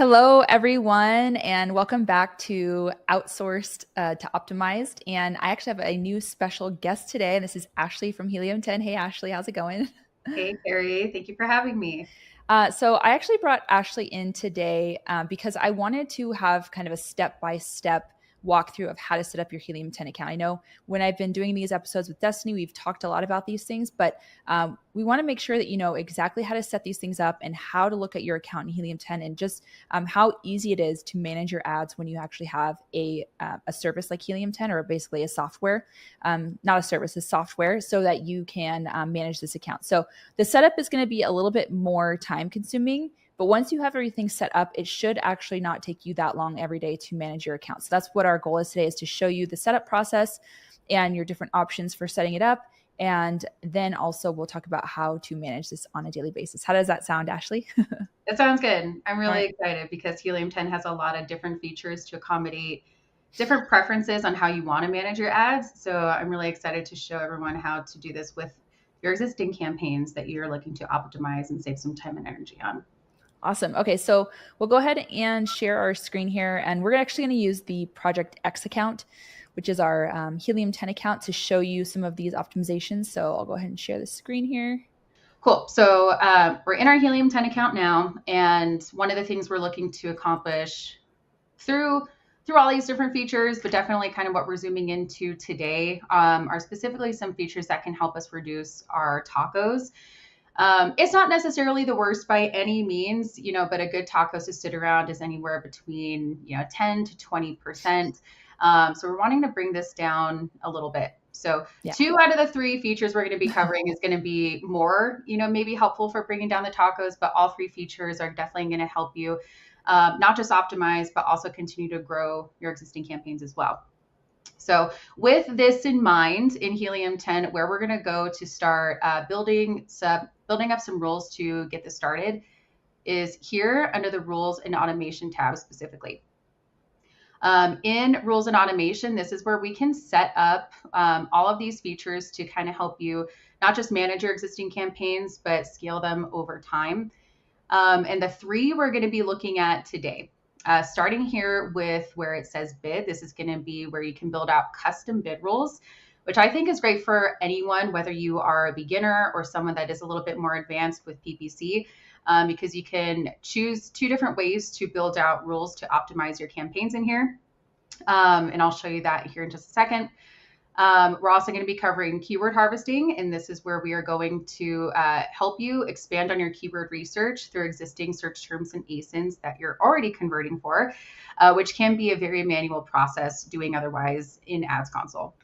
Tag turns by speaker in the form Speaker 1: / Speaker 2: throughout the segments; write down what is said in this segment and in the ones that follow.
Speaker 1: Hello, everyone, and welcome back to Outsourced to Optimized. And I actually have a new special guest today. This is Ashley from Helium 10. Hey, Ashley, how's it going?
Speaker 2: Hey, Carrie. Thank you for having me.
Speaker 1: So I actually brought Ashley in today because I wanted to have kind of a step-by-step walkthrough of how to set up your Helium 10 account. I know when I've been doing these episodes with Destaney, we've talked a lot about these things, but we want to make sure that you know exactly how to set these things up and how to look at your account in Helium 10 and just how easy it is to manage your ads when you actually have a service like Helium 10 or basically a software, not a service, a software, so that you can manage this account. So the setup is going to be a little bit more time consuming, but once you have everything set up, it should actually not take you that long every day to manage your account. So that's what our goal is today, is to show you the setup process and your different options for setting it up. And then also we'll talk about how to manage this on a daily basis. How does that sound, Ashley?
Speaker 2: That sounds good. I'm really
Speaker 1: Right.
Speaker 2: excited because Helium 10 has a lot of different features to accommodate different preferences on how you want to manage your ads. So I'm really excited to show everyone how to do this with your existing campaigns that you're looking to optimize and save some time and energy on.
Speaker 1: Awesome. Okay, so we'll go ahead and share our screen here, and we're actually going to use the Project X account, which is our Helium 10 account, to show you some of these optimizations. So I'll go ahead and share the screen here.
Speaker 2: Cool. So we're in our Helium 10 account now, and one of the things we're looking to accomplish through all these different features, but definitely kind of what we're zooming into today, are specifically some features that can help us reduce our tacos. It's not necessarily the worst by any means, but a good tacos to sit around is anywhere between 10 to 20%. So we're wanting to bring this down a little bit. So
Speaker 1: Yeah.
Speaker 2: 2 out of the 3 features we're going to be covering is going to be more, maybe helpful for bringing down the tacos, but all 3 features are definitely going to help you not just optimize, but also continue to grow your existing campaigns as well. So with this in mind, in Helium 10, where we're going to go to start building up some rules to get this started is here under the Rules and Automation tab specifically. In Rules and Automation, this is where we can set up all of these features to kind of help you not just manage your existing campaigns, but scale them over time. And the 3 we're going to be looking at today. Starting here with where it says bid, this is going to be where you can build out custom bid rules, which I think is great for anyone, whether you are a beginner or someone that is a little bit more advanced with PPC, because you can choose 2 different ways to build out rules to optimize your campaigns in here. And I'll show you that here in just a second. We're also going to be covering keyword harvesting, and this is where we are going to help you expand on your keyword research through existing search terms and ASINs that you're already converting for, which can be a very manual process doing otherwise in Ads Console.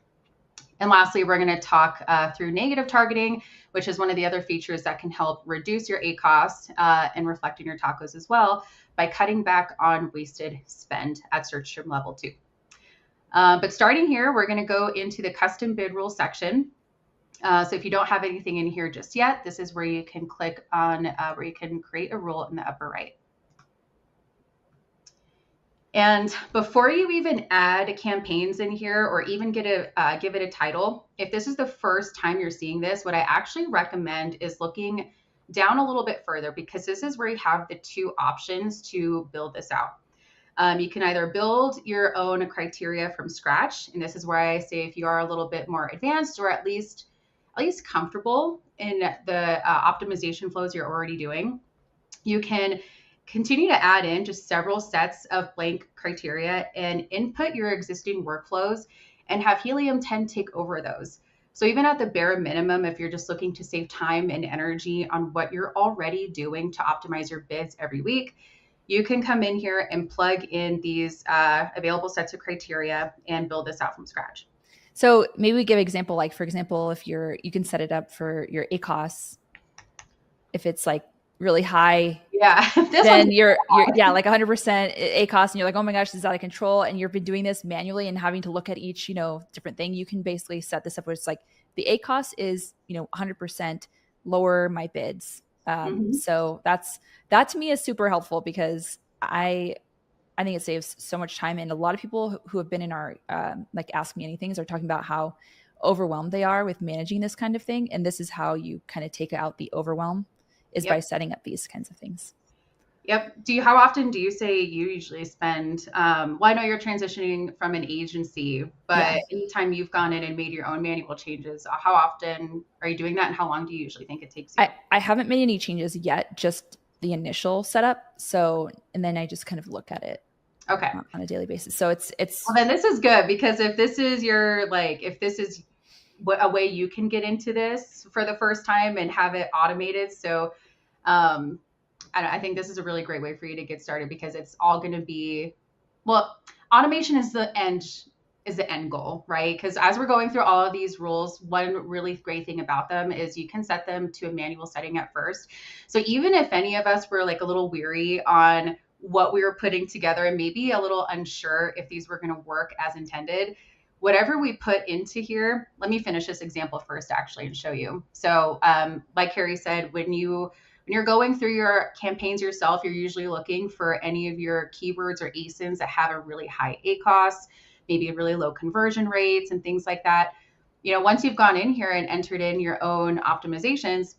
Speaker 2: And lastly, we're going to talk through negative targeting, which is one of the other features that can help reduce your ACoS and reflect in your tacos as well by cutting back on wasted spend at search term level 2. But starting here, we're going to go into the custom bid rule section. So if you don't have anything in here just yet, this is where you can click on where you can create a rule in the upper right. And before you even add campaigns in here or even give it a title, if this is the first time you're seeing this, what I actually recommend is looking down a little bit further, because this is where you have the 2 options to build this out. You can either build your own criteria from scratch, and this is where I say if you are a little bit more advanced or at least comfortable in the optimization flows you're already doing, you can continue to add in just several sets of blank criteria and input your existing workflows and have Helium 10 take over those. So even at the bare minimum, if you're just looking to save time and energy on what you're already doing to optimize your bids every week, you can come in here and plug in these available sets of criteria and build this out from scratch.
Speaker 1: So maybe we give an example, like for example, if you can set it up for your ACoS, if it's like really high,
Speaker 2: yeah,
Speaker 1: then you're like 100% ACoS, and you're like, oh my gosh, this is out of control, and you've been doing this manually and having to look at each different thing. You can basically set this up where it's like the ACoS is 100% lower my bids. So that to me is super helpful, because I think it saves so much time. And a lot of people who have been in our like Ask Me Anythings are talking about how overwhelmed they are with managing this kind of thing. And this is how you kind of take out the overwhelm, is by setting up these kinds of things.
Speaker 2: Yep. How often do you say you usually spend? Well, I know you're transitioning from an agency,
Speaker 1: Yeah.
Speaker 2: but anytime you've gone in and made your own manual changes, how often are you doing that, and how long do you usually think it takes you?
Speaker 1: I haven't made any changes yet, just the initial setup. So, and then I just kind of look at it
Speaker 2: Okay.
Speaker 1: on a daily basis. So
Speaker 2: Well,
Speaker 1: it's
Speaker 2: then this is good, because if this is if this is a way you can get into this for the first time and have it automated. So, um, I think this is a really great way for you to get started, because it's all going to be, well, automation is the end goal, right? Because as we're going through all of these rules, one really great thing about them is you can set them to a manual setting at first. So even if any of us were like a little weary on what we were putting together and maybe a little unsure if these were going to work as intended, whatever we put into here, let me finish this example first actually and show you. So like Carrie said, when you're going through your campaigns yourself, you're usually looking for any of your keywords or ASINs that have a really high ACOS, maybe really low conversion rates and things like that. Once you've gone in here and entered in your own optimizations,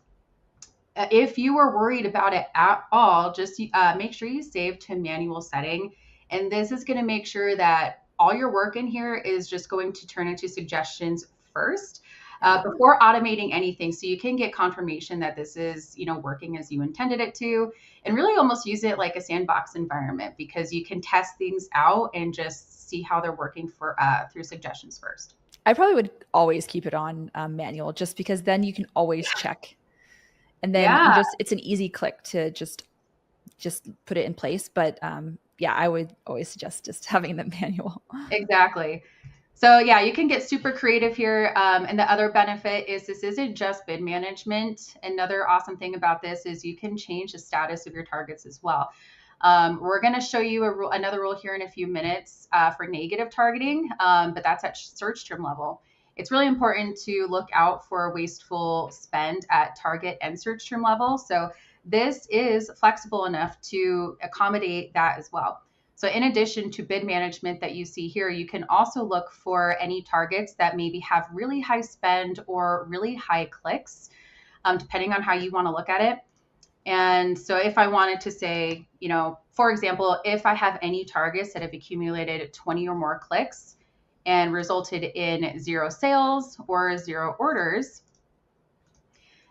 Speaker 2: if you were worried about it at all, just make sure you save to manual setting. And this is going to make sure that all your work in here is just going to turn into suggestions first, before automating anything. So you can get confirmation that this is, working as you intended it to, and really almost use it like a sandbox environment, because you can test things out and just see how they're working through suggestions first.
Speaker 1: I probably would always keep it on manual, just because then you can always check, and then
Speaker 2: Yeah,
Speaker 1: it's an easy click to just put it in place. But yeah, I would always suggest just having the manual.
Speaker 2: exactly. So yeah, you can get super creative here. And the other benefit is this isn't just bid management. Another awesome thing about this is you can change the status of your targets as well. We're going to show you another rule here in a few minutes for negative targeting, but that's at search term level. It's really important to look out for wasteful spend at target and search term level. So this is flexible enough to accommodate that as well. So in addition to bid management that you see here, you can also look for any targets that maybe have really high spend or really high clicks, depending on how you want to look at it. And so if I wanted to say, for example, if I have any targets that have accumulated 20 or more clicks and resulted in 0 sales or 0 orders,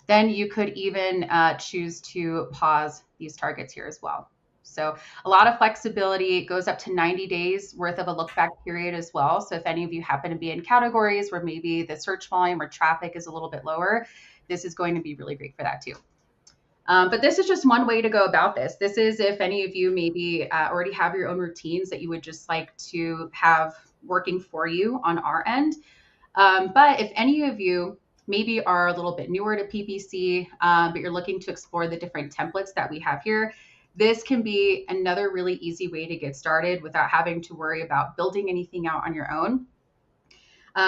Speaker 2: then you could even choose to pause these targets here as well. So a lot of flexibility. It goes up to 90 days worth of a look back period as well. So if any of you happen to be in categories where maybe the search volume or traffic is a little bit lower, this is going to be really great for that too. But this is just one way to go about this. This is if any of you maybe already have your own routines that you would just like to have working for you on our end. But if any of you maybe are a little bit newer to PPC, but you're looking to explore the different templates that we have here, this can be another really easy way to get started without having to worry about building anything out on your own.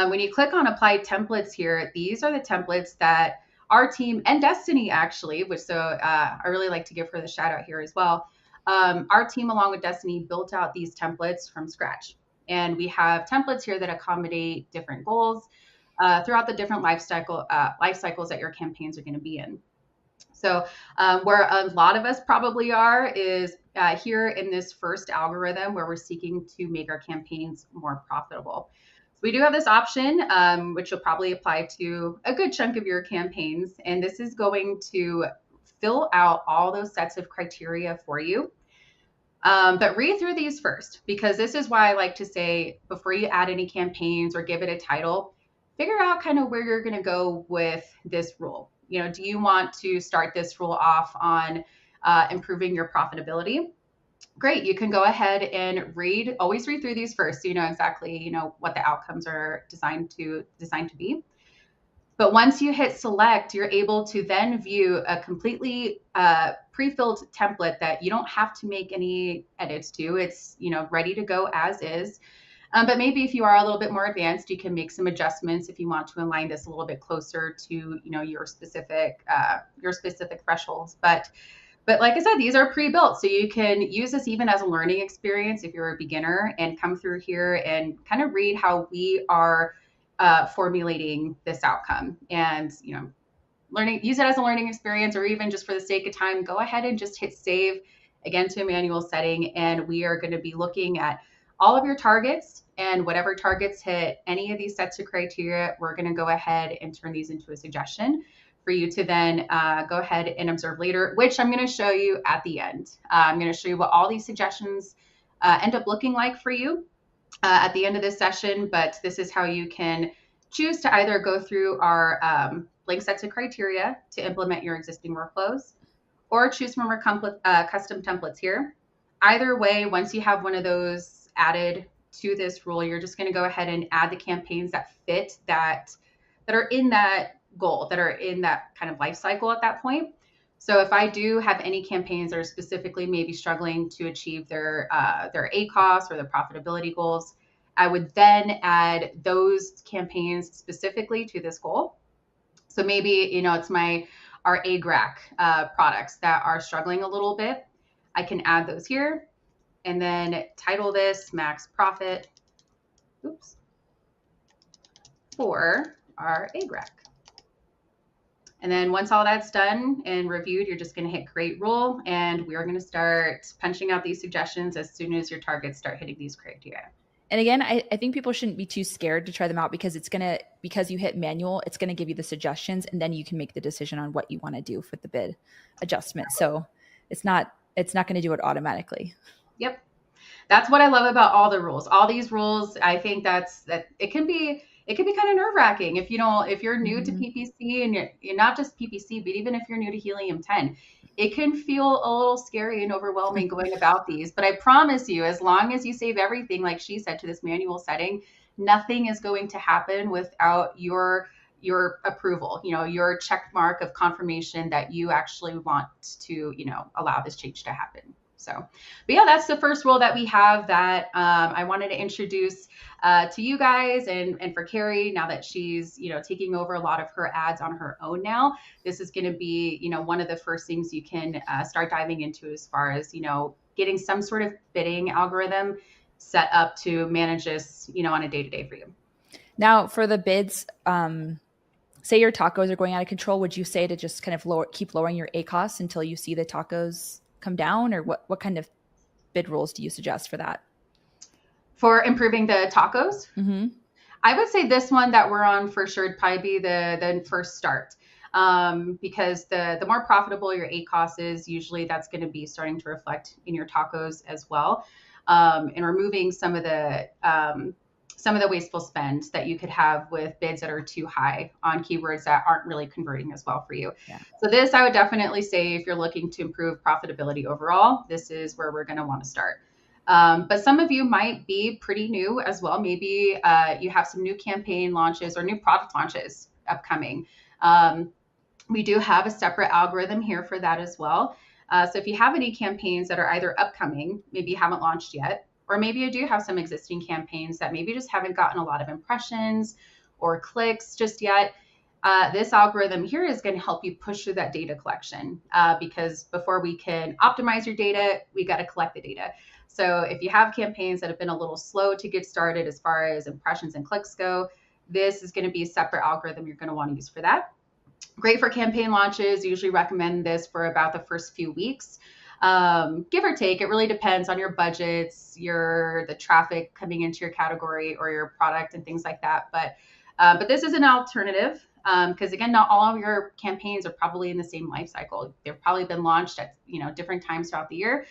Speaker 2: When you click on apply templates here, these are the templates that our team and Destaney actually, I really like to give her the shout out here as well. Our team, along with Destaney, built out these templates from scratch. And we have templates here that accommodate different goals throughout the different life cycles that your campaigns are going to be in. So where a lot of us probably are is here in this first algorithm where we're seeking to make our campaigns more profitable. So we do have this option, which will probably apply to a good chunk of your campaigns. And this is going to fill out all those sets of criteria for you. But read through these first, because this is why I like to say, before you add any campaigns or give it a title, figure out kind of where you're going to go with this rule. Do you want to start this rule off on improving your profitability? Great. You can go ahead and always read through these first, so you know exactly, what the outcomes are designed to be. But once you hit select, you're able to then view a completely pre-filled template that you don't have to make any edits to. It's, ready to go as is. But maybe if you are a little bit more advanced, you can make some adjustments if you want to align this a little bit closer to, your specific thresholds. But like I said, these are pre-built, so you can use this even as a learning experience if you're a beginner, and come through here and kind of read how we are formulating this outcome, and use it as a learning experience, or even just for the sake of time, go ahead and just hit save again to a manual setting, and we are going to be looking at all of your targets, and whatever targets hit any of these sets of criteria, we're going to go ahead and turn these into a suggestion for you to then go ahead and observe later, which I'm going to show you at the end. I'm going to show you what all these suggestions end up looking like for you at the end of this session, but this is how you can choose to either go through our blank sets of criteria to implement your existing workflows, or choose from our custom templates here. Either way, once you have one of those added to this rule, you're just going to go ahead and add the campaigns that fit that are in that goal, that are in that kind of life cycle at that point. So if I do have any campaigns that are specifically maybe struggling to achieve their ACOS or their profitability goals, I would then add those campaigns specifically to this goal. So maybe, it's our AGRAC products that are struggling a little bit. I can add those here and then title this max profit, for our AGRAC. And then once all that's done and reviewed, you're just going to hit create rule, and we are going to start punching out these suggestions as soon as your targets start hitting these criteria.
Speaker 1: And again, I think people shouldn't be too scared to try them out, because because you hit manual, it's going to give you the suggestions, and then you can make the decision on what you want to do for the bid adjustment. So it's not going to do it automatically.
Speaker 2: Yep. That's what I love about all the rules. All these rules, I think that it can be kind of nerve-wracking if you're new to PPC, and you're not just PPC, but even if you're new to Helium 10, it can feel a little scary and overwhelming going about these. But I promise you, as long as you save everything, like she said, to this manual setting, nothing is going to happen without your approval, your check mark of confirmation that you actually want to, allow this change to happen. So, but yeah, that's the first rule that we have that I wanted to introduce to you guys, and for Carrie, now that she's, taking over a lot of her ads on her own now, this is going to be, one of the first things you can start diving into as far as, getting some sort of bidding algorithm set up to manage this, on a day-to-day for you.
Speaker 1: Now for the bids, say your tacos are going out of control, would you say to just kind of keep lowering your ACOS until you see the tacos come down, or what kind of bid rules do you suggest for that?
Speaker 2: For improving the tacos?
Speaker 1: Mm-hmm.
Speaker 2: I would say this one that we're on for sure would probably be the first start, because the more profitable your ACOS is, usually that's going to be starting to reflect in your tacos as well, and removing some of the wasteful spend that you could have with bids that are too high on keywords that aren't really converting as well for you. Yeah. So this, I would definitely say, if you're looking to improve profitability overall, this is where we're going to want to start. But some of you might be pretty new as well. Maybe you have some new campaign launches or new product launches upcoming. We do have a separate algorithm here for that as well. So if you have any campaigns that are either upcoming, maybe you haven't launched yet, or maybe you do have some existing campaigns that maybe just haven't gotten a lot of impressions or clicks just yet, this algorithm here is going to help you push through that data collection, because before we can optimize your data, we got to collect the data. So if you have campaigns that have been a little slow to get started as far as impressions and clicks go, this is going to be a separate algorithm you're going to want to use for that. Great for campaign launches. Usually recommend this for about the first few weeks. Give or take, it really depends on your budgets, the traffic coming into your category or your product and things like that. But this is an alternative, because again, not all of your campaigns are probably in the same life cycle. They've probably been launched at different times throughout the year.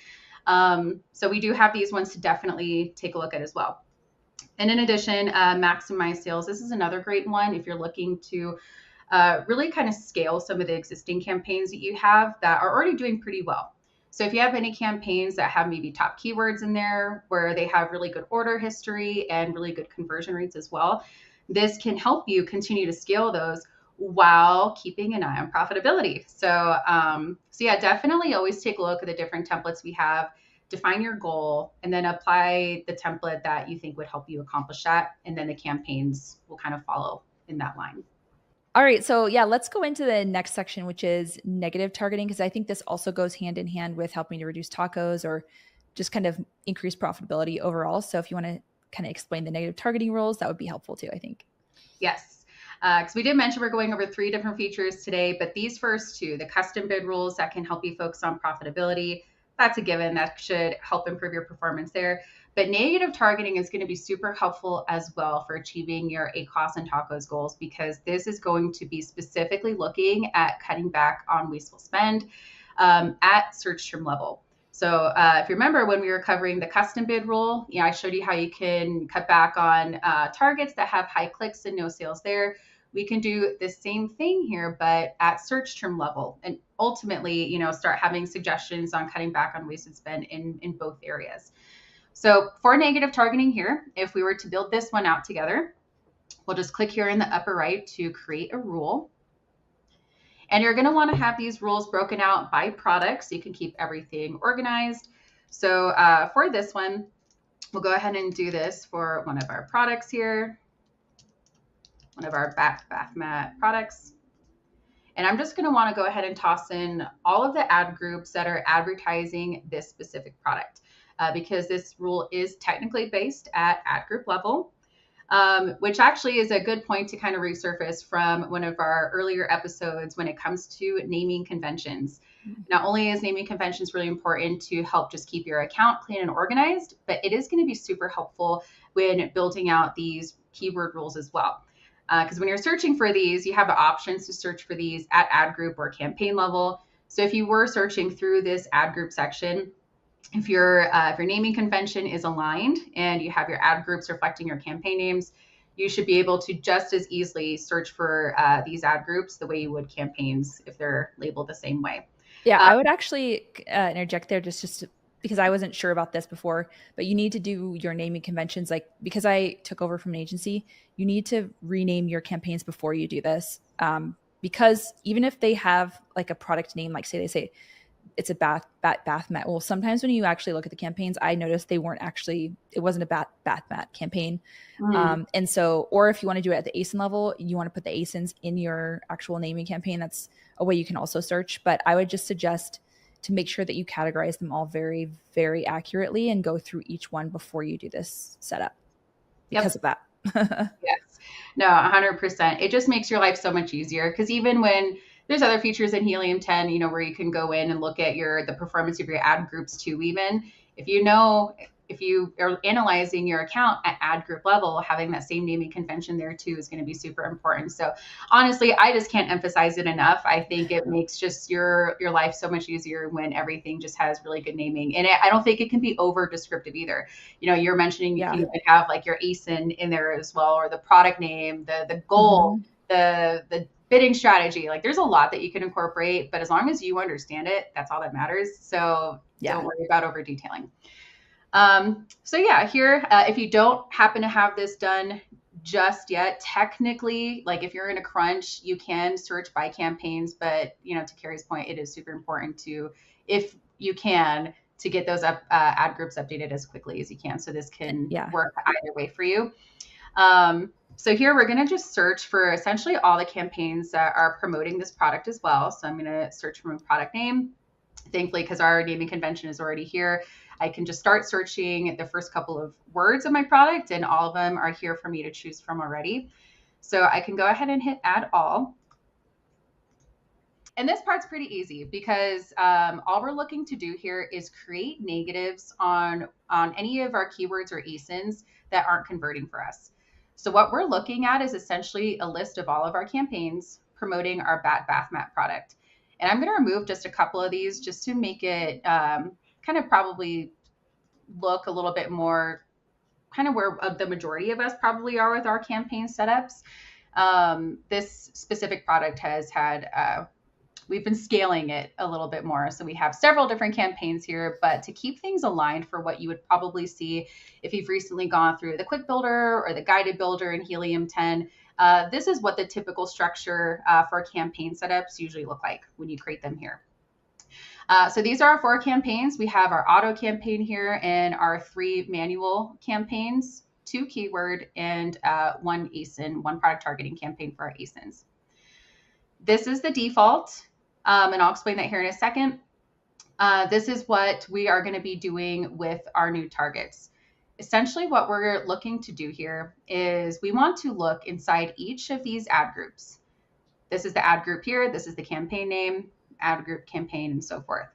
Speaker 2: So we do have these ones to definitely take a look at as well. And in addition, maximize sales. This is another great one if you're looking to really kind of scale some of the existing campaigns that you have that are already doing pretty well. So if you have any campaigns that have maybe top keywords in there where they have really good order history and really good conversion rates as well, this can help you continue to scale those while keeping an eye on profitability. So yeah, definitely always take a look at the different templates we have, define your goal, and then apply the template that you think would help you accomplish that. And then the campaigns will kind of follow in that line.
Speaker 1: All right. So yeah, let's go into the next section, which is negative targeting, because I think this also goes hand in hand with helping to reduce tacos or just kind of increase profitability overall. So if you want to kind of explain the negative targeting rules, that would be helpful too, I think.
Speaker 2: Yes. Because we did mention we're going over 3 different features today, but these first 2, the custom bid rules that can help you focus on profitability, that's a given. That should help improve your performance there. But negative targeting is going to be super helpful as well for achieving your ACOS and TACOS goals, because this is going to be specifically looking at cutting back on wasteful spend at search term level. So if you remember when we were covering the custom bid rule, I showed you how you can cut back on targets that have high clicks and no sales there. We can do the same thing here, but at search term level, and ultimately, start having suggestions on cutting back on wasted spend in both areas. So for negative targeting here, if we were to build this one out together, we'll just click here in the upper right to create a rule. And you're going to want to have these rules broken out by product so you can keep everything organized. So for this one, we'll go ahead and do this for one of our products here, one of our bath mat products. And I'm just going to want to go ahead and toss in all of the ad groups that are advertising this specific product, because this rule is technically based at ad group level. Which actually is a good point to kind of resurface from one of our earlier episodes when it comes to naming conventions. Not only is naming conventions really important to help just keep your account clean and organized, but it is going to be super helpful when building out these keyword rules as well. Because when you're searching for these, you have the options to search for these at ad group or campaign level. So if you were searching through this ad group section, if your naming convention is aligned and you have your ad groups reflecting your campaign names, you should be able to just as easily search for these ad groups the way you would campaigns if they're labeled the same way.
Speaker 1: Yeah, I would actually interject there just because I wasn't sure about this before, but you need to do your naming conventions. Like, because I took over from an agency, you need to rename your campaigns before you do this. Because even if they have like a product name, like they say it's a bath mat. Well, sometimes when you actually look at the campaigns, I noticed it wasn't a bath mat campaign. And so, or if you want to do it at the ASIN level, you want to put the ASINs in your actual naming campaign. That's a way you can also search. But I would just suggest to make sure that you categorize them all very, very accurately and go through each one before you do this setup because of that.
Speaker 2: Yes, no, 100%. It just makes your life so much easier, because even when there's other features in Helium 10, where you can go in and look at the performance of your ad groups too. Even if you are analyzing your account at ad group level, having that same naming convention there too is going to be super important. So honestly, I just can't emphasize it enough. I think it makes just your life so much easier when everything just has really good naming. And I don't think it can be over descriptive either. You're mentioning you can even have like your ASIN in there as well, or the product name, the goal, the bidding strategy. Like, there's a lot that you can incorporate, but as long as you understand it, that's all that matters. So don't worry about over detailing. So yeah, here, if you don't happen to have this done just yet, technically, like if you're in a crunch, you can search by campaigns, but to Carrie's point, it is super important to, if you can, to get those ad groups updated as quickly as you can. So this can work either way for you. So here we're going to just search for essentially all the campaigns that are promoting this product as well. So I'm going to search from a product name. Thankfully, because our naming convention is already here, I can just start searching the first couple of words of my product, and all of them are here for me to choose from already. So I can go ahead and hit add all. And this part's pretty easy, because all we're looking to do here is create negatives on any of our keywords or ASINs that aren't converting for us. So what we're looking at is essentially a list of all of our campaigns promoting our bath mat product. And I'm going to remove just a couple of these just to make it kind of probably look a little bit more kind of where the majority of us probably are with our campaign setups. This specific product has had, we've been scaling it a little bit more. So we have several different campaigns here, but to keep things aligned for what you would probably see if you've recently gone through the quick builder or the guided builder in Helium 10, this is what the typical structure for campaign setups usually look like when you create them here. So these are our 4 campaigns. We have our auto campaign here and our 3 manual campaigns, 2 keyword, and 1 ASIN, 1 product targeting campaign for our ASINs. This is the default, and I'll explain that here in a second. This is what we are going to be doing with our new targets. Essentially, what we're looking to do here is we want to look inside each of these ad groups. This is the ad group here. This is the campaign name, ad group, campaign, and so forth.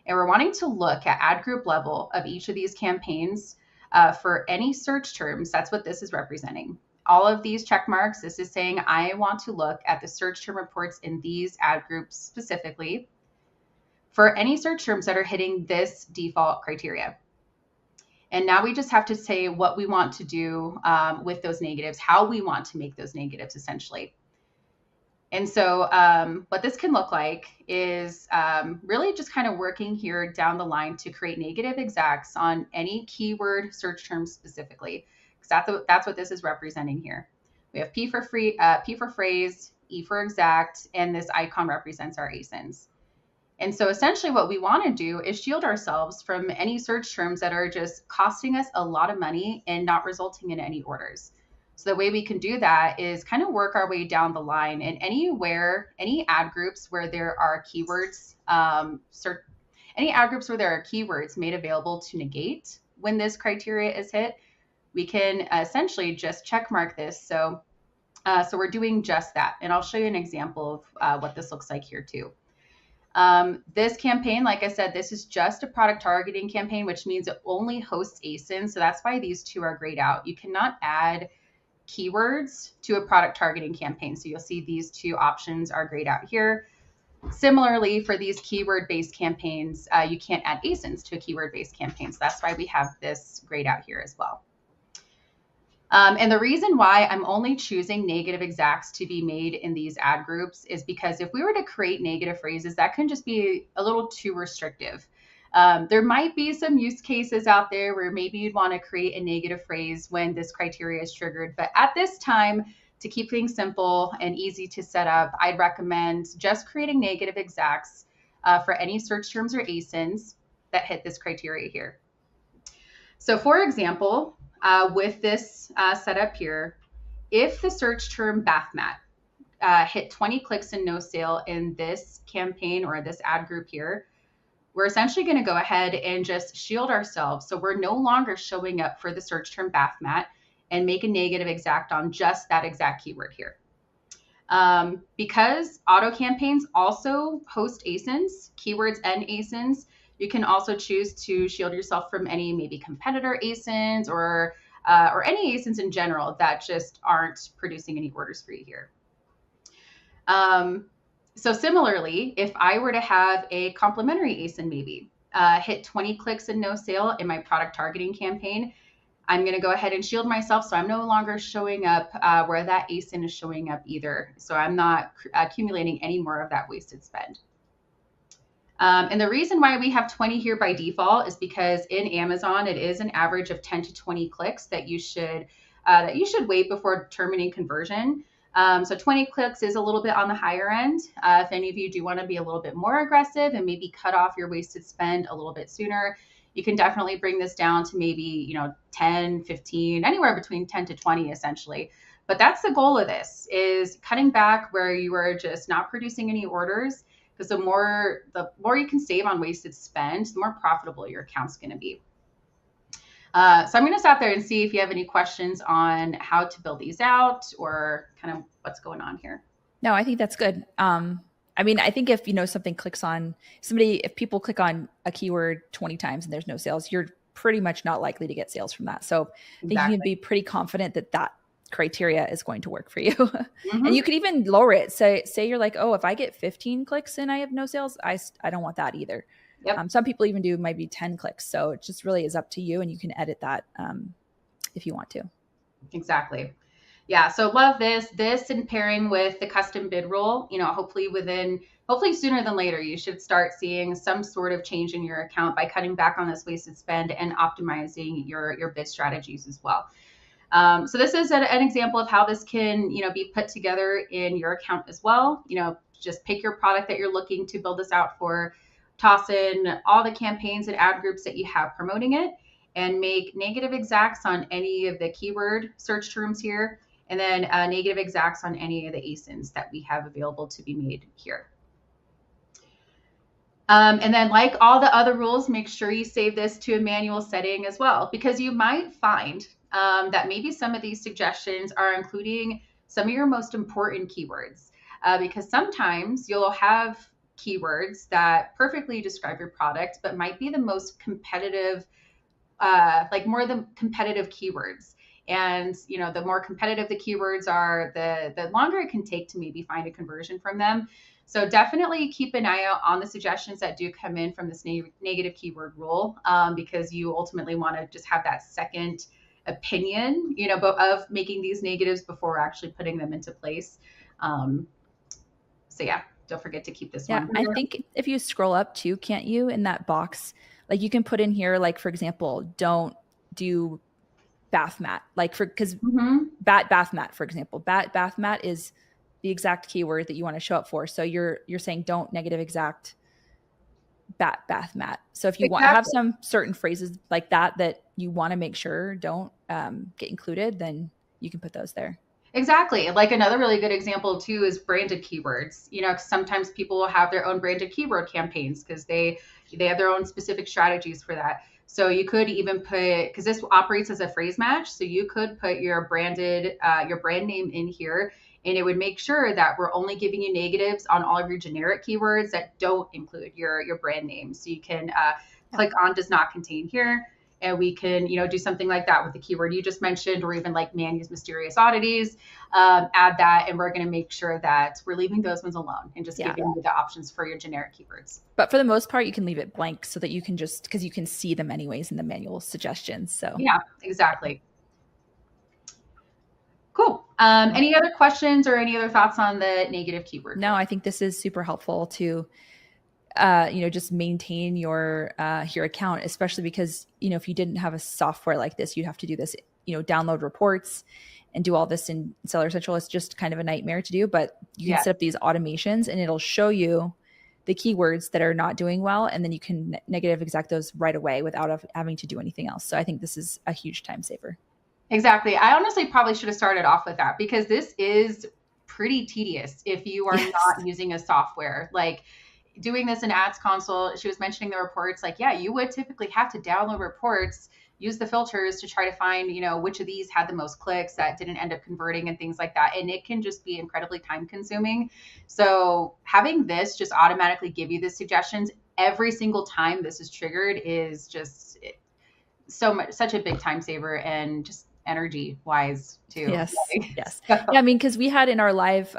Speaker 2: And we're wanting to look at ad group level of each of these campaigns for any search terms. That's what this is representing. All of these check marks, this is saying I want to look at the search term reports in these ad groups specifically for any search terms that are hitting this default criteria. And now we just have to say what we want to do with those negatives, how we want to make those negatives essentially. And so what this can look like is really just kind of working here down the line to create negative exacts on any keyword search term specifically, because that's what this is representing here. We have P for phrase, E for exact, and this icon represents our ASINs. And so essentially what we want to do is shield ourselves from any search terms that are just costing us a lot of money and not resulting in any orders. So the way we can do that is kind of work our way down the line, and any ad groups where there are keywords, any ad groups where there are keywords made available to negate when this criteria is hit, we can essentially just check mark this. So we're doing just that. And I'll show you an example of what this looks like here too. This campaign, like I said, this is just a product targeting campaign, which means it only hosts ASIN. So that's why these two are grayed out. You cannot add keywords to a product targeting campaign. So you'll see these two options are grayed out here. Similarly, for these keyword-based campaigns, you can't add ASINs to a keyword-based campaign. So that's why we have this grayed out here as well. And the reason why I'm only choosing negative exacts to be made in these ad groups is because if we were to create negative phrases, that can just be a little too restrictive. There might be some use cases out there where maybe you'd want to create a negative phrase when this criteria is triggered. But at this time, to keep things simple and easy to set up, I'd recommend just creating negative exacts for any search terms or ASINs that hit this criteria here. So for example, with this setup here, if the search term bath mat hit 20 clicks and no sale in this campaign or this ad group here, we're essentially going to go ahead and just shield ourselves. So we're no longer showing up for the search term bath mat and make a negative exact on just that exact keyword here. Because auto campaigns also host ASINs, keywords and ASINs, you can also choose to shield yourself from any maybe competitor ASINs or any ASINs in general that just aren't producing any orders for you here. So similarly, if I were to have a complementary ASIN maybe hit 20 clicks and no sale in my product targeting campaign, I'm going to go ahead and shield myself. So I'm no longer showing up where that ASIN is showing up either. So I'm not accumulating any more of that wasted spend. And the reason why we have 20 here by default is because in Amazon, it is an average of 10 to 20 clicks that you should wait before determining conversion. So 20 clicks is a little bit on the higher end. If any of you do want to be a little bit more aggressive and maybe cut off your wasted spend a little bit sooner, you can definitely bring this down to maybe, 10, 15, anywhere between 10 to 20 essentially. But that's the goal of this, is cutting back where you are just not producing any orders, because the more you can save on wasted spend, the more profitable your account's going to be. So I'm going to stop there and see if you have any questions on how to build these out or kind of what's going on here.
Speaker 1: No, I think that's good. I mean, I think if something clicks on if people click on a keyword 20 times and there's no sales, you're pretty much not likely to get sales from that. So I think you can be pretty confident that criteria is going to work for you. Mm-hmm. And you could even lower it. Say you're like, oh, if I get 15 clicks and I have no sales, I don't want that either. Yep. Some people even do maybe 10 clicks. So it just really is up to you, and you can edit that if you want to.
Speaker 2: Exactly. Yeah. So love this in pairing with the custom bid rule, hopefully sooner than later, you should start seeing some sort of change in your account by cutting back on this wasted spend and optimizing your bid strategies as well. So this is an example of how this can, be put together in your account as well. Just pick your product that you're looking to build this out for, toss in all the campaigns and ad groups that you have promoting it, and make negative exacts on any of the keyword search terms here, and then negative exacts on any of the ASINs that we have available to be made here. And then, like all the other rules, make sure you save this to a manual setting as well, because you might find that maybe some of these suggestions are including some of your most important keywords, because sometimes you'll have keywords that perfectly describe your product, but might be the most competitive, like more the competitive keywords. And the more competitive the keywords are, the longer it can take to maybe find a conversion from them. So definitely keep an eye out on the suggestions that do come in from this negative keyword rule, because you ultimately want to just have that second opinion, of making these negatives before actually putting them into place. So yeah, don't forget to keep this one.
Speaker 1: I think if you scroll up too, can't you, in that box, like you can put in here, like for example, don't do bath mat, like because bath mat, for example, bath mat is the exact keyword that you want to show up for. So you're saying don't negative exact bath mat. So if you want to have some certain phrases like that you want to make sure don't get included, then you can put those there.
Speaker 2: Exactly. Like another really good example too is branded keywords. Sometimes people will have their own branded keyword campaigns because they have their own specific strategies for that. So you could even put, because this operates as a phrase match, so you could put your brand name in here, and it would make sure that we're only giving you negatives on all of your generic keywords that don't include your brand name. So you can click on does not contain here, and we can do something like that with the keyword you just mentioned, or even like man use mysterious oddities. Add that, and we're going to make sure that we're leaving those ones alone and just giving you the options for your generic keywords.
Speaker 1: But for the most part, you can leave it blank so that you can because you can see them anyways in the manual suggestions. So
Speaker 2: yeah, exactly. Cool. Any other questions or any other thoughts on the negative keyword?
Speaker 1: No, I think this is super helpful to just maintain your account, especially because, if you didn't have a software like this, you'd have to do this, download reports and do all this in Seller Central. It's just kind of a nightmare to do, but you can set up these automations and it'll show you the keywords that are not doing well. And then you can negative exact those right away without having to do anything else. So I think this is a huge time saver.
Speaker 2: Exactly. I honestly probably should have started off with that because this is pretty tedious if you are not using a software. Like doing this in Ads Console, she was mentioning the reports, like, yeah, you would typically have to download reports, use the filters to try to find, which of these had the most clicks that didn't end up converting and things like that. And it can just be incredibly time consuming. So having this just automatically give you the suggestions every single time this is triggered is just such a big time saver, and just energy wise too.
Speaker 1: Yes. Yes. So. Yeah. I mean, cause we had in our live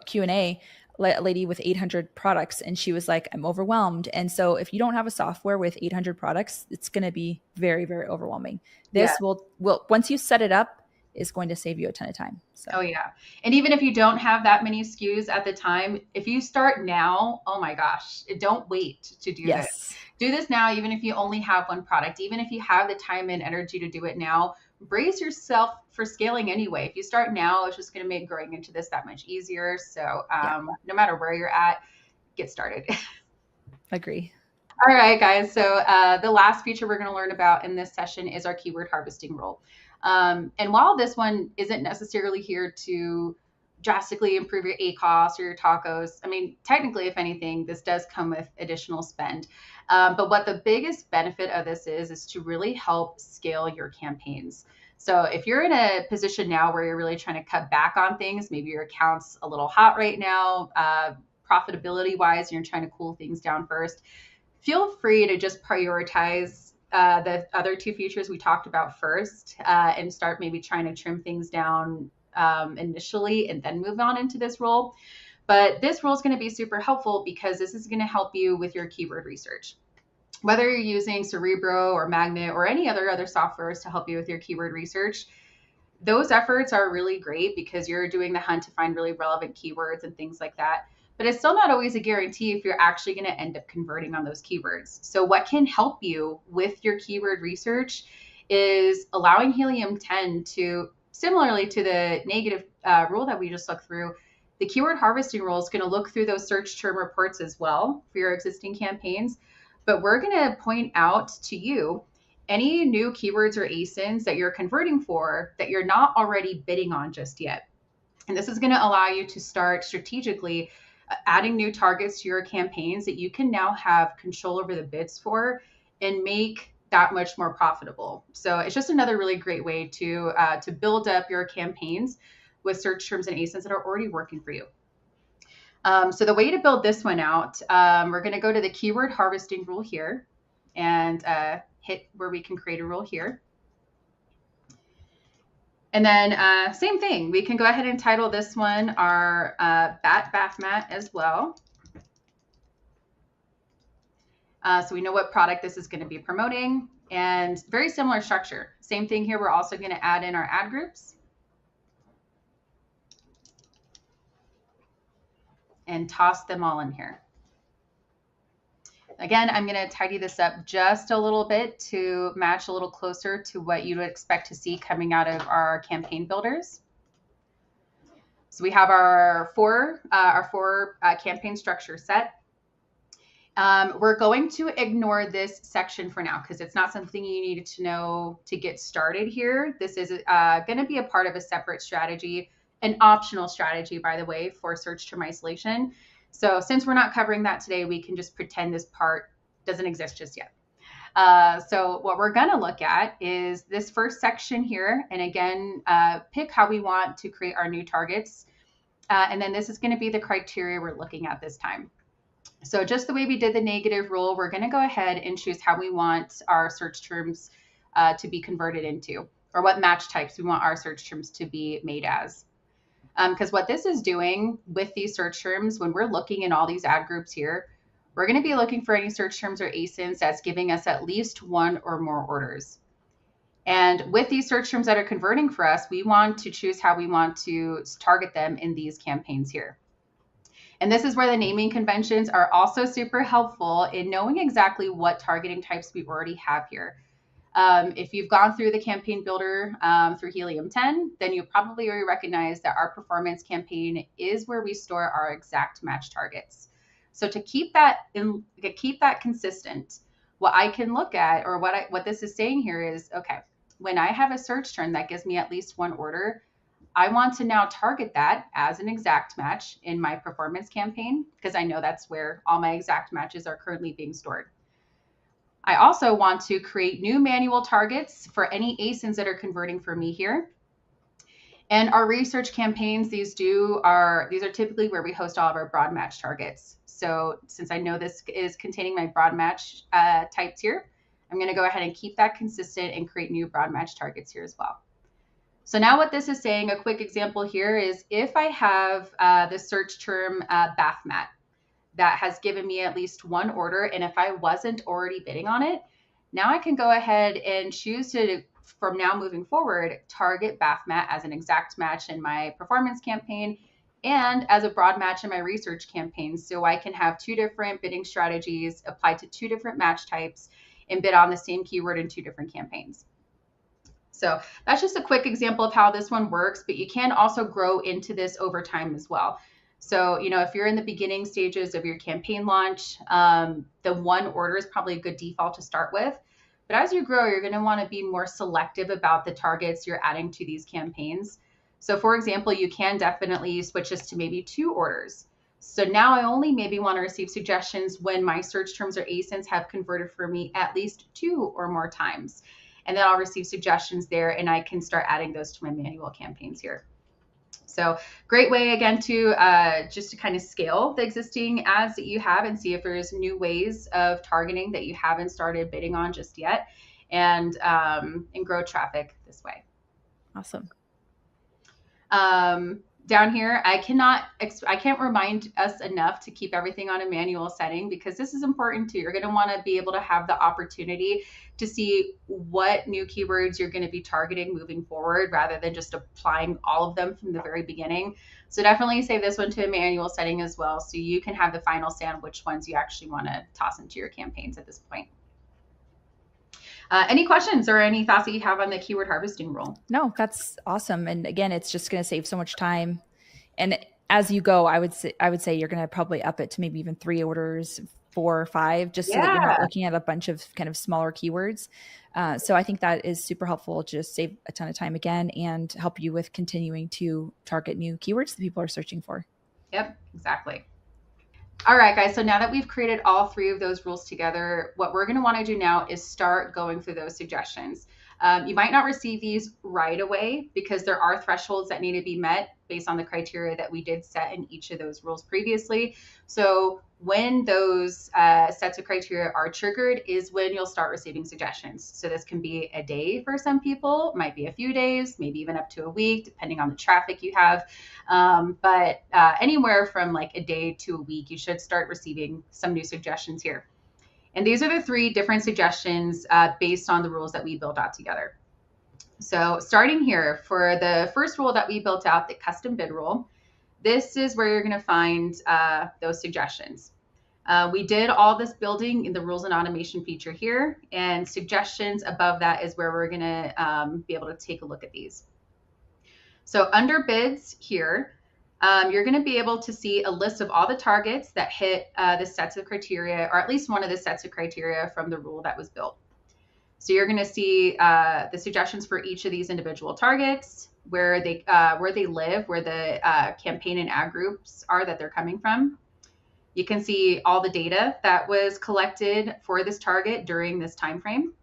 Speaker 1: Q&A, a lady with 800 products, and she was like, I'm overwhelmed. And so if you don't have a software with 800 products, it's going to be very, very overwhelming. This will once you set it up, is going to save you a ton of time. So.
Speaker 2: Oh yeah. And even if you don't have that many SKUs at the time, if you start now, oh my gosh, don't wait to do this. Do this now, even if you only have one product, even if you have the time and energy to do it now, brace yourself for scaling anyway. If you start now, it's just going to make growing into this that much easier. So no matter where you're at, get started.
Speaker 1: Agree.
Speaker 2: All right, guys. So the last feature we're going to learn about in this session is our keyword harvesting rule. And while this one isn't necessarily here to drastically improve your ACOS or your tacos, I mean, technically, if anything, this does come with additional spend. But what the biggest benefit of this is to really help scale your campaigns. So if you're in a position now where you're really trying to cut back on things, maybe your account's a little hot right now, profitability wise, you're trying to cool things down first, feel free to just prioritize the other two features we talked about first, and start maybe trying to trim things down initially and then move on into this role. But this role is going to be super helpful because this is going to help you with your keyword research. Whether you're using Cerebro or Magnet or any other softwares to help you with your keyword research, those efforts are really great because you're doing the hunt to find really relevant keywords and things like that. But it's still not always a guarantee if you're actually going to end up converting on those keywords. So what can help you with your keyword research is allowing Helium 10 to, similarly to the negative rule that we just looked through, the keyword harvesting rule is going to look through those search term reports as well for your existing campaigns. But we're going to point out to you any new keywords or ASINs that you're converting for that you're not already bidding on just yet. And this is going to allow you to start strategically adding new targets to your campaigns that you can now have control over the bids for and make that much more profitable. So it's just another really great way to build up your campaigns with search terms and ASINs that are already working for you. So the way to build this one out, we're going to go to the keyword harvesting rule here and hit where we can create a rule here. And then same thing, we can go ahead and title this one our bat bath mat as well. So we know what product this is going to be promoting, and very similar structure. Same thing here, we're also going to add in our ad groups and toss them all in here. Again, I'm going to tidy this up just a little bit to match a little closer to what you would expect to see coming out of our campaign builders. So we have our four campaign structure set. We're going to ignore this section for now because it's not something you needed to know to get started here. This is going to be a part of a separate strategy, an optional strategy, by the way, for search term isolation. So since we're not covering that today, we can just pretend this part doesn't exist just yet. So what we're going to look at is this first section here. And again, pick how we want to create our new targets. And then this is going to be the criteria we're looking at this time. So just the way we did the negative rule, we're going to go ahead and choose how we want our search terms to be converted into, or what match types we want our search terms to be made as. Because what this is doing with these search terms, when we're looking in all these ad groups here, we're going to be looking for any search terms or ASINs that's giving us at least one or more orders. And with these search terms that are converting for us, we want to choose how we want to target them in these campaigns here. And this is where the naming conventions are also super helpful in knowing exactly what targeting types we already have here. If you've gone through the campaign builder through Helium 10, then you probably already recognize that our performance campaign is where we store our exact match targets. So to keep that consistent, what I can look at, or what this is saying here is, okay, when I have a search term that gives me at least one order, I want to now target that as an exact match in my performance campaign because I know that's where all my exact matches are currently being stored. I also want to create new manual targets for any ASINs that are converting for me here. And our research campaigns, these are typically where we host all of our broad match targets. So since I know this is containing my broad match types here, I'm going to go ahead and keep that consistent and create new broad match targets here as well. So now what this is saying, a quick example here is if I have the search term bath mat that has given me at least one order, and if I wasn't already bidding on it, now I can go ahead and choose to, from now moving forward, target bath mat as an exact match in my performance campaign and as a broad match in my research campaign. So I can have two different bidding strategies applied to two different match types and bid on the same keyword in two different campaigns. So that's just a quick example of how this one works, but you can also grow into this over time as well. So, if you're in the beginning stages of your campaign launch, the one order is probably a good default to start with. But as you grow, you're going to want to be more selective about the targets you're adding to these campaigns. So for example, you can definitely switch this to maybe 2 orders. So now I only maybe want to receive suggestions when my search terms or ASINs have converted for me at least 2 or more times. And then I'll receive suggestions there and I can start adding those to my manual campaigns here. So great way, again, to just to kind of scale the existing ads that you have and see if there's new ways of targeting that you haven't started bidding on just yet, and grow traffic this way.
Speaker 1: Awesome.
Speaker 2: Down here, I can't remind us enough to keep everything on a manual setting because this is important too. You're going to want to be able to have the opportunity to see what new keywords you're going to be targeting moving forward rather than just applying all of them from the very beginning. So definitely save this one to a manual setting as well so you can have the final say on which ones you actually want to toss into your campaigns at this point. Any questions or any thoughts that you have on the keyword harvesting rule?
Speaker 1: No, that's awesome. And again, it's just going to save so much time. And as you go, I would say you're going to probably up it to maybe even 3 orders, 4 or 5, just so that you're not looking at a bunch of kind of smaller keywords. So I think that is super helpful to just save a ton of time again and help you with continuing to target new keywords that people are searching for.
Speaker 2: Yep, exactly. All right, guys. So now that we've created all 3 of those rules together, what we're going to want to do now is start going through those suggestions. You might not receive these right away because there are thresholds that need to be met based on the criteria that we did set in each of those rules previously. So when those sets of criteria are triggered is when you'll start receiving suggestions. So this can be a day for some people, might be a few days, maybe even up to a week, depending on the traffic you have. But anywhere from like a day to a week, you should start receiving some new suggestions here. And these are the 3 different suggestions based on the rules that we built out together. So starting here for the first rule that we built out, the custom bid rule, this is where you're going to find those suggestions. We did all this building in the rules and automation feature here, and suggestions above that is where we're going to be able to take a look at these. So under bids here, you're going to be able to see a list of all the targets that hit the sets of criteria, or at least one of the sets of criteria from the rule that was built. So you're going to see the suggestions for each of these individual targets, where they live, where the campaign and ad groups are that they're coming from. You can see all the data that was collected for this target during this time frame.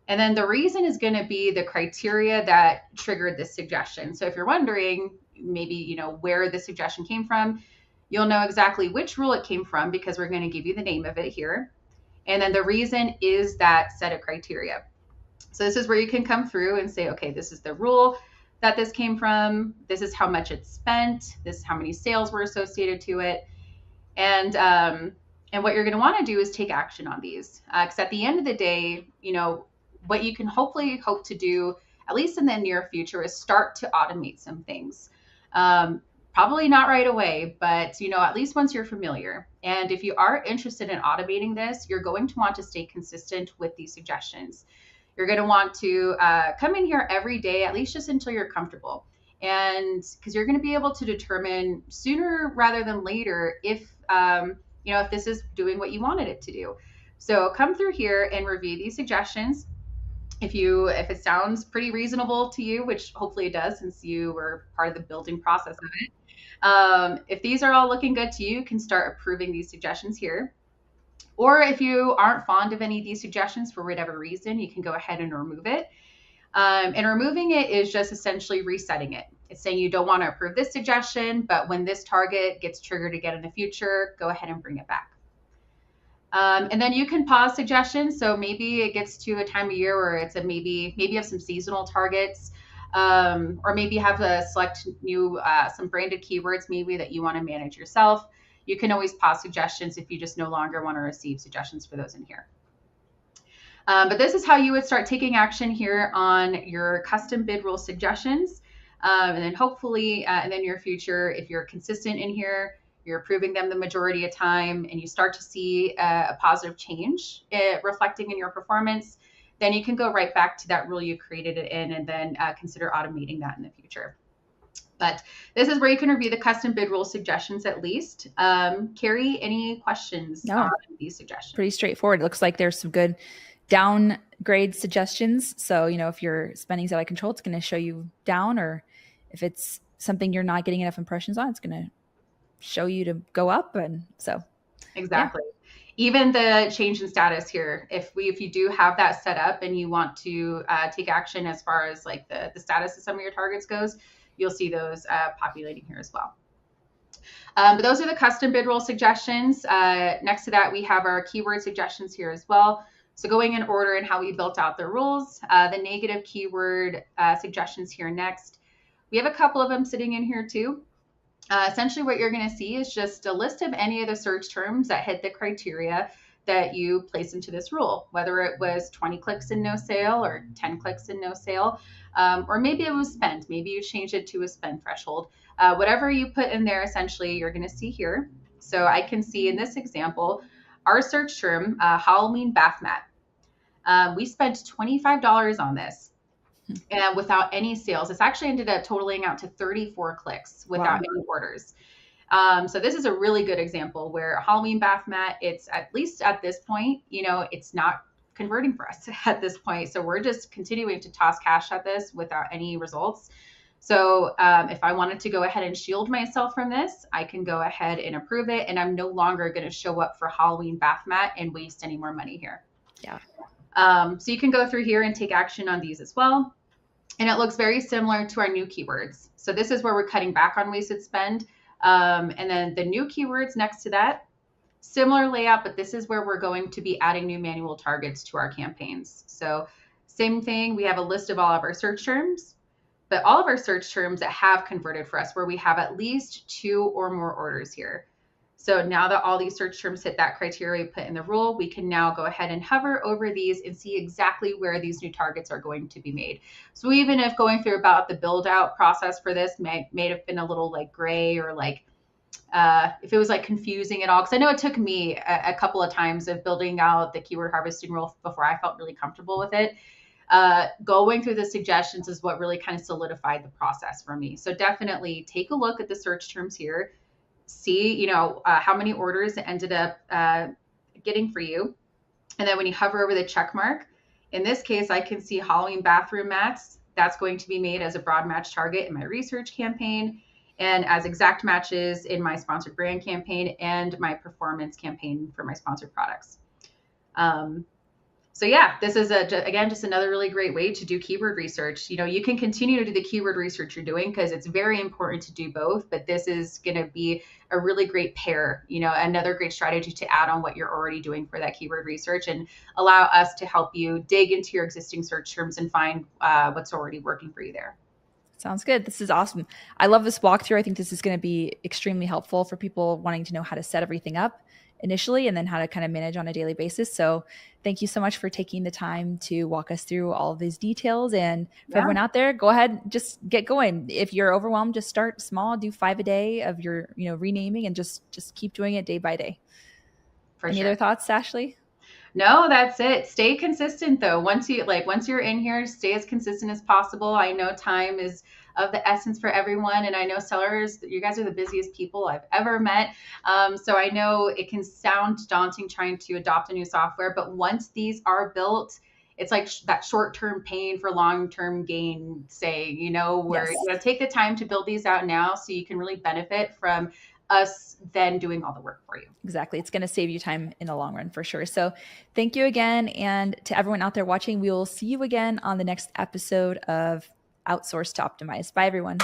Speaker 2: And then the reason is going to be the criteria that triggered this suggestion. So if you're wondering, maybe, where the suggestion came from, you'll know exactly which rule it came from because we're going to give you the name of it here. And then the reason is that set of criteria. So this is where you can come through and say, okay, this is the rule that this came from. This is how much it's spent. This is how many sales were associated to it. And what you're going to want to do is take action on these. Because at the end of the day, what you can hopefully hope to do, at least in the near future, is start to automate some things. Probably not right away, but at least once you're familiar. And if you are interested in automating this, you're going to want to stay consistent with these suggestions. You're going to want to come in here every day, at least just until you're comfortable. And because you're going to be able to determine sooner rather than later if this is doing what you wanted it to do. So come through here and review these suggestions. If it sounds pretty reasonable to you, which hopefully it does since you were part of the building process of it. If these are all looking good to you, you can start approving these suggestions here. Or if you aren't fond of any of these suggestions for whatever reason, you can go ahead and remove it. And removing it is just essentially resetting it. It's saying you don't want to approve this suggestion, but when this target gets triggered again in the future, go ahead and bring it back. And then you can pause suggestions. So maybe it gets to a time of year where it's maybe you have some seasonal targets, or maybe you have to select some branded keywords maybe that you want to manage yourself. You can always pause suggestions if you just no longer want to receive suggestions for those in here. But this is how you would start taking action here on your custom bid rule suggestions. And then hopefully in the near future, if you're consistent in here, you're approving them the majority of time, and you start to see a positive change reflecting in your performance, then you can go right back to that rule you created it in and then consider automating that in the future. But this is where you can review the custom bid rule suggestions at least. Carrie, any questions on these suggestions?
Speaker 1: Pretty straightforward. It looks like there's some good downgrade suggestions. So, if your spending's out of control, it's going to show you down, or if it's something you're not getting enough impressions on, it's going to show you to go up. And so
Speaker 2: exactly. Yeah. Even the change in status here, if you do have that set up and you want to take action as far as like the status of some of your targets goes, you'll see those populating here as well. But those are the custom bid rule suggestions. Next to that, we have our keyword suggestions here as well. So going in order and how we built out the rules, the negative keyword suggestions here next. We have a couple of them sitting in here too. Essentially what you're going to see is just a list of any of the search terms that hit the criteria that you place into this rule, whether it was 20 clicks and no sale or 10 clicks and no sale, or maybe it was spent. Maybe you changed it to a spend threshold. Whatever you put in there, essentially, you're going to see here. So I can see in this example, our search term, Halloween bath mat. We spent $25 on this. And without any sales. It's actually ended up totaling out to 34 clicks without any orders. So this is a really good example where Halloween bath mat, it's at least at this point, it's not converting for us at this point. So we're just continuing to toss cash at this without any results. So if I wanted to go ahead and shield myself from this, I can go ahead and approve it. And I'm no longer going to show up for Halloween bath mat and waste any more money here.
Speaker 1: Yeah.
Speaker 2: So you can go through here and take action on these as well. And it looks very similar to our new keywords. So this is where we're cutting back on wasted spend. And then the new keywords next to that, similar layout, but this is where we're going to be adding new manual targets to our campaigns. So same thing, we have a list of all of our search terms, but all of our search terms that have converted for us, where we have at least 2 or more orders here. So now that all these search terms hit that criteria we put in the rule, we can now go ahead and hover over these and see exactly where these new targets are going to be made. So even if going through about the build out process for this may have been a little like gray, or like if it was like confusing at all, because I know it took me a couple of times of building out the keyword harvesting rule before I felt really comfortable with it. Going through the suggestions is what really kind of solidified the process for me. So definitely take a look at the search terms here, see, how many orders it ended up getting for you. And then when you hover over the check mark, in this case, I can see Halloween bathroom mats. That's going to be made as a broad match target in my research campaign, and as exact matches in my sponsored brand campaign and my performance campaign for my sponsored products. So yeah, this is again just another really great way to do keyword research. You can continue to do the keyword research you're doing, because it's very important to do both, but this is going to be a really great pair, another great strategy to add on what you're already doing for that keyword research, and allow us to help you dig into your existing search terms and find what's already working for you there.
Speaker 1: Sounds good. This is awesome. I love this walkthrough. I think this is going to be extremely helpful for people wanting to know how to set everything up initially, and then how to kind of manage on a daily basis. So thank you so much for taking the time to walk us through all of these details. And for everyone out there, go ahead, just get going. If you're overwhelmed, just start small, do 5 a day of your, renaming, and just keep doing it day by day. Any other thoughts, Ashley?
Speaker 2: No, that's it. Stay consistent though. Once you're in here, stay as consistent as possible. I know time is of the essence for everyone. And I know sellers, you guys are the busiest people I've ever met. So I know it can sound daunting trying to adopt a new software, but once these are built, it's like that short-term pain for long-term gain saying, where you got to take the time to build these out now so you can really benefit from us then doing all the work for you.
Speaker 1: Exactly. It's going to save you time in the long run for sure. So thank you again. And to everyone out there watching, we will see you again on the next episode of Outsourced to Optimize. Bye, everyone.